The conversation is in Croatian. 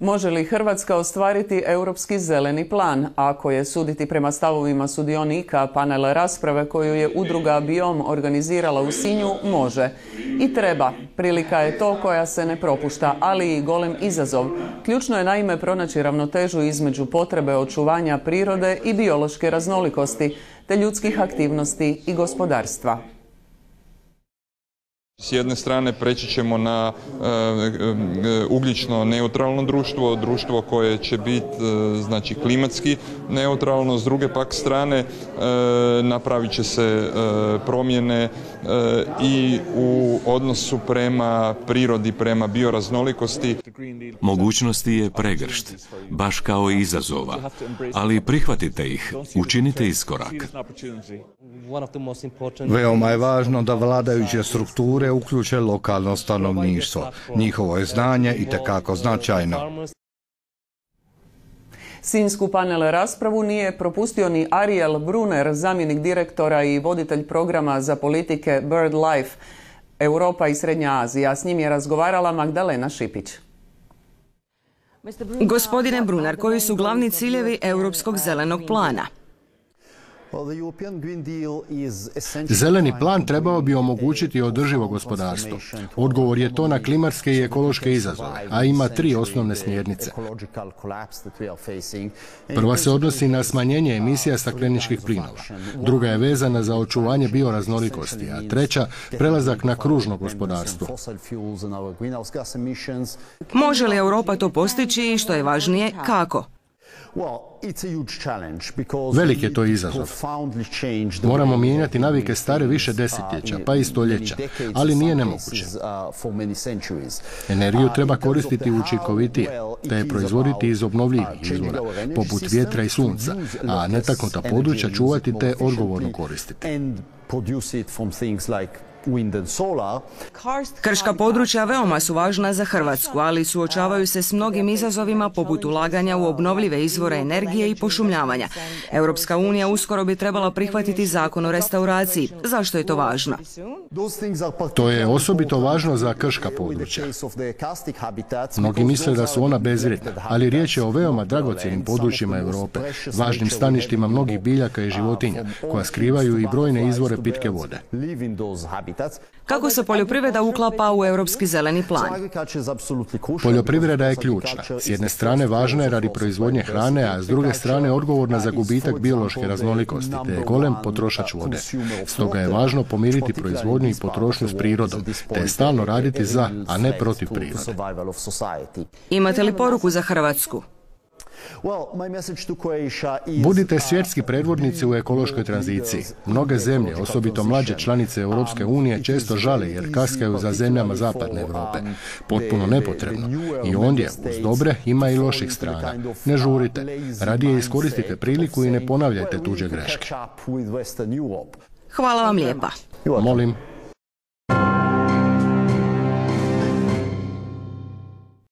Može li Hrvatska ostvariti europski zeleni plan? Ako je suditi prema stavovima sudionika panele rasprave koju je udruga Biom organizirala u Sinju, može. I treba. Prilika je to koja se ne propušta, ali i golem izazov. Ključno je naime pronaći ravnotežu između potrebe očuvanja prirode i biološke raznolikosti, te ljudskih aktivnosti i gospodarstva. S jedne strane preći ćemo na ugljično neutralno društvo, društvo koje će biti znači klimatski neutralno, s druge pak strane napravit će se promjene i u odnosu prema prirodi, prema bioraznolikosti. Mogućnosti je pregršt, baš kao i izazova, ali prihvatite ih, učinite iskorak. Veoma je važno da vladajuće strukture uključe lokalno stanovništvo. Njihovo je znanje itekako značajno. Sinjsku panel raspravu nije propustio ni Ariel Brunner, zamjenik direktora i voditelj programa za politike BirdLife, Europa i Srednja Azija. S njim je razgovarala Magdalena Šipić. Gospodine Brunner, koji su glavni ciljevi Europskog zelenog plana? Zeleni plan trebao bi omogućiti održivo gospodarstvo. Odgovor je to na klimatske i ekološke izazove, a ima 3 osnovne smjernice. Prva se odnosi na smanjenje emisija stakleničkih plinova. Druga je vezana za očuvanje bioraznolikosti, a treća prelazak na kružno gospodarstvo. Može li Europa to postići i što je važnije, kako? Velik je to izazov. Moramo mijenjati navike stare više desetljeća, pa i stoljeća, ali nije nemoguće. Energiju treba koristiti učinkovitije, te je proizvoditi iz obnovljivih izvora, poput vjetra i sunca, a netaknuta područja čuvati te odgovorno koristiti. Krška područja veoma su važna za Hrvatsku, ali suočavaju se s mnogim izazovima poput ulaganja u obnovljive izvore energije i pošumljavanja. Europska unija uskoro bi trebala prihvatiti zakon o restauraciji. Zašto je to važno? To je osobito važno za krška područja. Mnogi misle da su ona bezvrijedna, ali riječ je o veoma dragocjenim područjima Europe, važnim staništima mnogih biljaka i životinja, koja skrivaju i brojne izvore pitke vode. Kako se poljoprivreda uklapa u Europski zeleni plan? Poljoprivreda je ključna. S jedne strane važna je radi proizvodnje hrane, a s druge strane odgovorna za gubitak biološke raznolikosti, te je golem potrošač vode. Stoga je važno pomiriti proizvodnju i potrošnju s prirodom, te stalno raditi za, a ne protiv prirode. Imate li poruku za Hrvatsku? Budite svjetski predvodnici u ekološkoj tranziciji. Mnoge zemlje, osobito mlađe članice Europske unije, često žale jer kaskaju za zemljama zapadne Europe. Potpuno nepotrebno. I ondje, uz dobre, ima i loših strana. Ne žurite. Radije iskoristite priliku i ne ponavljajte tuđe greške. Hvala vam lijepa. Molim.